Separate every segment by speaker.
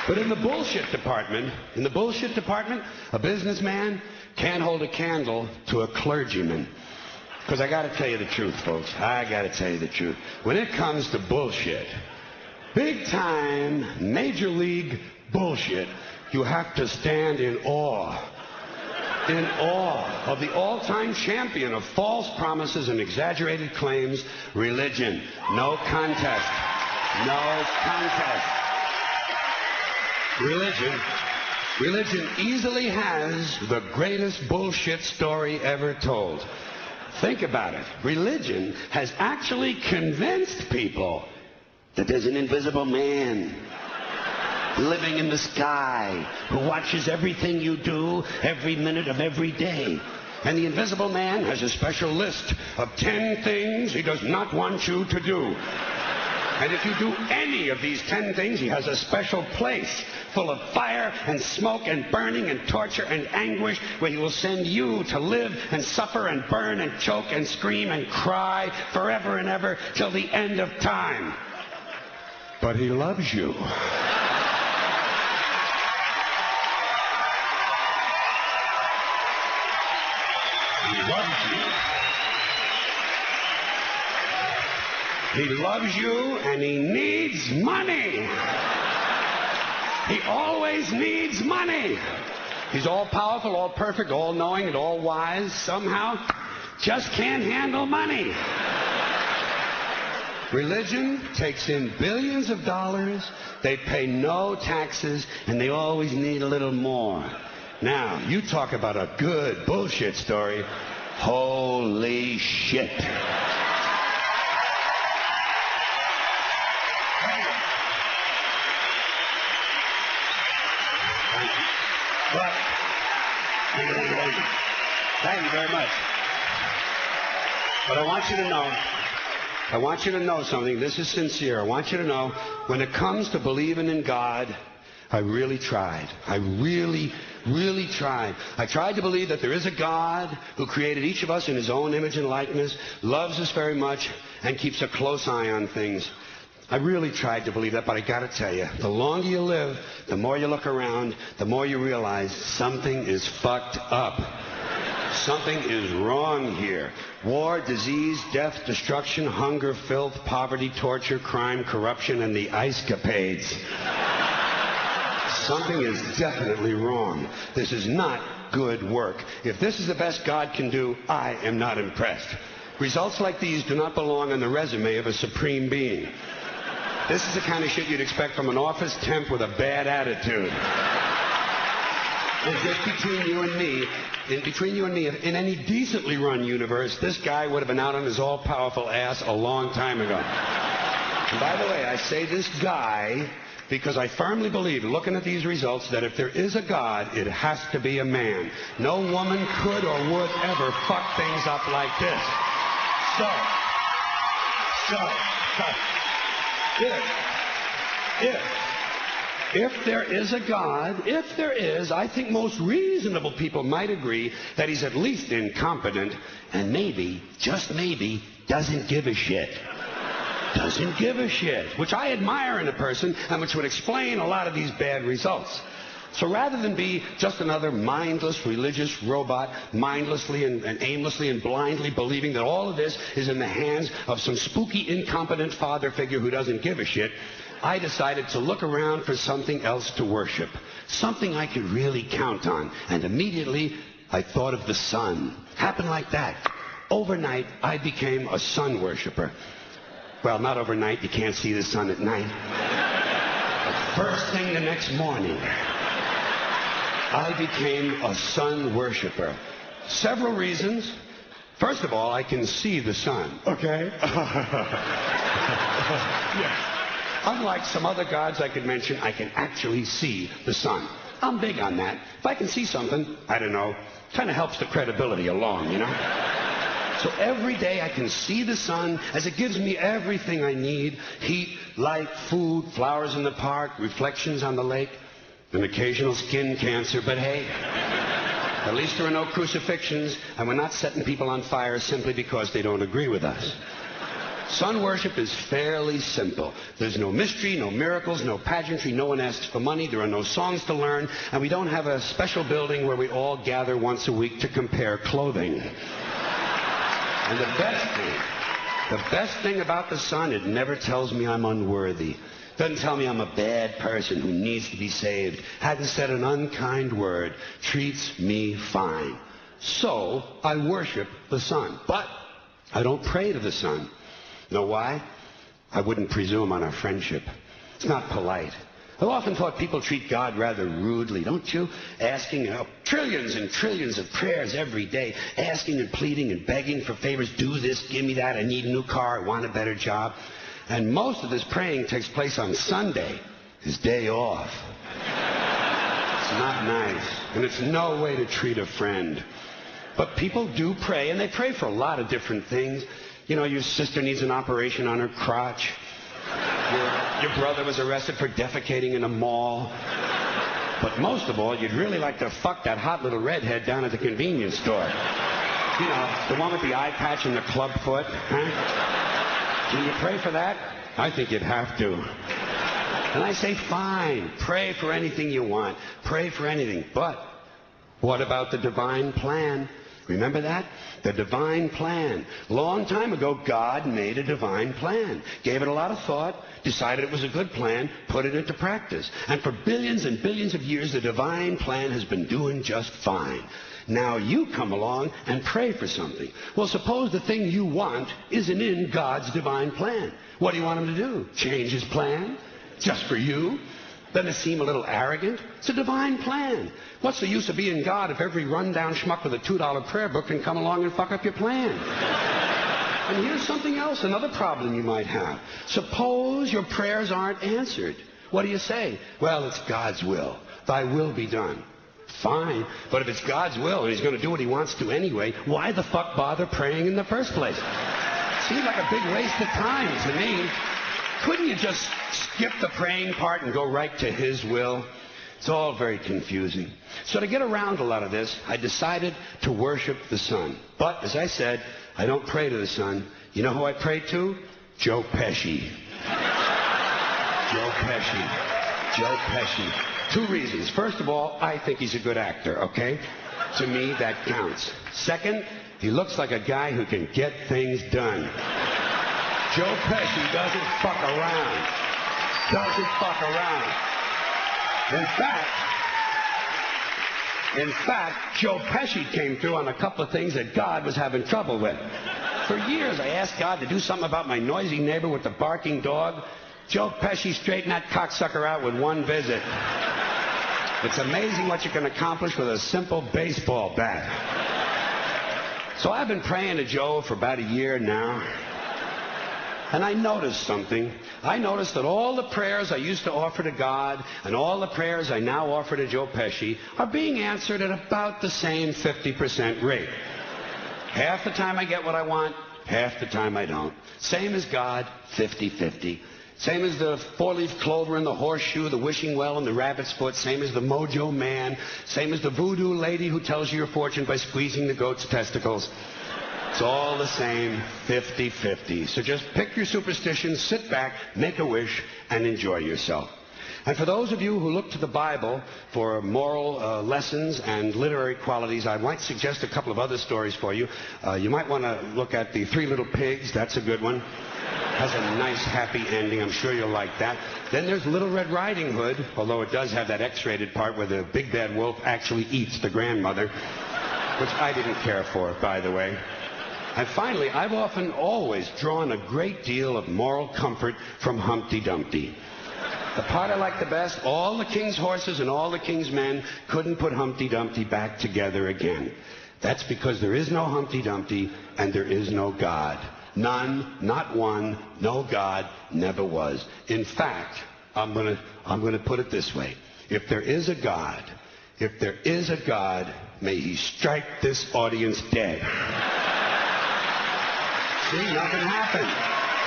Speaker 1: But in the bullshit department, a businessman can't hold a candle to a clergyman. Because I got to tell you the truth, folks. I got to tell you the truth. When it comes to bullshit, big time, major league bullshit, you have to stand in awe of the all-time champion of false promises and exaggerated claims, religion. No contest. No contest. Religion easily has the greatest bullshit story ever told. Think about it. Religion has actually convinced people that there's an invisible man living in the sky who watches everything you do every minute of every day. And the invisible man has a special list of 10 things he does not want you to do. And if you do any of these 10 things, he has a special place full of fire and smoke and burning and torture and anguish where he will send you to live and suffer and burn and choke and scream and cry forever and ever till the end of time. But he loves you. He loves you. He loves you and he needs money. He always needs money. He's all powerful, all perfect, all knowing, and all wise. Somehow, just can't handle money. Religion takes in billions of dollars. They pay no taxes, and they always need a little more. Now, you talk about a good bullshit story. Holy shit. But, thank you very much. But I want you to know something. This is sincere. I want you to know, when it comes to believing in God, I really tried. I really tried. I tried to believe that there is a God who created each of us in his own image and likeness, loves us very much, and keeps a close eye on things. I really tried to believe that, but I got to tell you, the longer you live, the more you look around, the more you realize something is fucked up. Something is wrong here. War, disease, death, destruction, hunger, filth, poverty, torture, crime, corruption, and the ice-capades. Something is definitely wrong. This is not good work. If this is the best God can do, I am not impressed. Results like these do not belong on the resume of a supreme being. This is the kind of shit you'd expect from an office temp with a bad attitude. It's just between you and me, in any decently run universe, this guy would have been out on his all-powerful ass a long time ago. And by the way, I say this guy because I firmly believe, looking at these results, that if there is a God, it has to be a man. No woman could or would ever fuck things up like this. If there is a God, I think most reasonable people might agree that he's at least incompetent and maybe, just maybe, doesn't give a shit. Doesn't give a shit, which I admire in a person and which would explain a lot of these bad results. So rather than be just another mindless religious robot, mindlessly and aimlessly and blindly believing that all of this is in the hands of some spooky, incompetent father figure who doesn't give a shit, I decided to look around for something else to worship, something I could really count on. And immediately, I thought of the sun. Happened like that. Overnight, I became a sun worshiper. Well, not overnight. You can't see the sun at night. But first thing the next morning, I became a sun worshiper. Several reasons. First of all, I can see the sun. Okay? Yes. Unlike some other gods I could mention, I can actually see the sun. I'm big on that. If I can see something, I don't know, kind of helps the credibility along, you know? So every day I can see the sun as it gives me everything I need. Heat, light, food, flowers in the park, reflections on the lake, an occasional skin cancer. But hey, at least there are no crucifixions, and we're not setting people on fire simply because they don't agree with us. Sun worship is fairly simple. There's no mystery, no miracles, no pageantry. No one asks for money. There are no songs to learn. And we don't have a special building where we all gather once a week to compare clothing. And the best thing about the sun, it never tells me I'm unworthy. Doesn't tell me I'm a bad person who needs to be saved. Hasn't said an unkind word. Treats me fine. So I worship the sun. But I don't pray to the sun. Know why? I wouldn't presume on our friendship. It's not polite. I've often thought people treat God rather rudely, don't you? Asking trillions and trillions of prayers every day, asking and pleading and begging for favors. Do this, give me that, I need a new car, I want a better job. And most of this praying takes place on Sunday, his day off. It's not nice, and it's no way to treat a friend. But people do pray, and they pray for a lot of different things. You know, your sister needs an operation on her crotch. Your brother was arrested for defecating in a mall. But most of all, you'd really like to fuck that hot little redhead down at the convenience store. You know, the one with the eye patch and the club foot. Huh? Can you pray for that? I think you'd have to. And I say, fine, pray for anything you want. Pray for anything. But what about the divine plan? Remember that? The divine plan. Long time ago, God made a divine plan. Gave it a lot of thought, decided it was a good plan, put it into practice. And for billions and billions of years, the divine plan has been doing just fine. Now you come along and pray for something. Well, suppose the thing you want isn't in God's divine plan. What do you want him to do? Change his plan? Just for you? Doesn't it seem a little arrogant? It's a divine plan. What's the use of being God if every rundown schmuck with a $2 prayer book can come along and fuck up your plan? And here's something else, another problem you might have. Suppose your prayers aren't answered. What do you say? Well, it's God's will. Thy will be done. Fine, but if it's God's will and he's going to do what he wants to anyway, why the fuck bother praying in the first place? Seems like a big waste of time to me. Couldn't you just skip the praying part and go right to his will? It's all very confusing. So to get around a lot of this, I decided to worship the sun. But, as I said, I don't pray to the sun. You know who I pray to? Joe Pesci. Joe Pesci. Joe Pesci. Two reasons. First of all, I think he's a good actor, okay? To me, that counts. Second, he looks like a guy who can get things done. Joe Pesci doesn't fuck around. Doesn't fuck around. In fact, Joe Pesci came through on a couple of things that God was having trouble with. For years, I asked God to do something about my noisy neighbor with the barking dog. Joe Pesci straightened that cocksucker out with one visit. It's amazing what you can accomplish with a simple baseball bat. So I've been praying to Joe for about a year now. And I noticed something. I noticed that all the prayers I used to offer to God and all the prayers I now offer to Joe Pesci are being answered at about the same 50% rate. Half the time I get what I want, half the time I don't. Same as God, 50-50. Same as the four-leaf clover and the horseshoe, the wishing well and the rabbit's foot. Same as the mojo man. Same as the voodoo lady who tells you your fortune by squeezing the goat's testicles. It's all the same, 50-50. So just pick your superstition, sit back, make a wish, and enjoy yourself. And for those of you who look to the Bible for moral lessons and literary qualities, I might suggest a couple of other stories for you. You might want to look at The Three Little Pigs. That's a good one. Has a nice, happy ending. I'm sure you'll like that. Then there's Little Red Riding Hood, although it does have that X-rated part where the big bad wolf actually eats the grandmother, which I didn't care for, by the way. And finally, I've always drawn a great deal of moral comfort from Humpty Dumpty. The part I like the best, all the king's horses and all the king's men couldn't put Humpty Dumpty back together again. That's because there is no Humpty Dumpty and there is no God. None, not one, no God, never was. In fact, I'm gonna put it this way. If there is a God, may he strike this audience dead. See, nothing happened.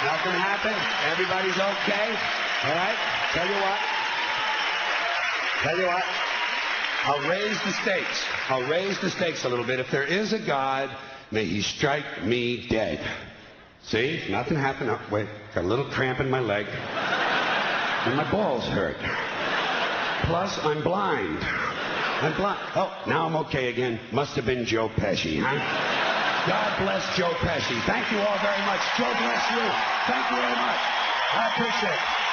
Speaker 1: Nothing happened. Everybody's okay. All right? Tell you what. I'll raise the stakes a little bit. If there is a God, may he strike me dead. See? Nothing happened. Oh, wait. Got a little cramp in my leg. And my balls hurt. Plus, I'm blind. I'm blind. Oh, now I'm okay again. Must have been Joe Pesci, huh? God bless Joe Pesci. Thank you all very much. Joe bless you. Thank you very much. I appreciate it.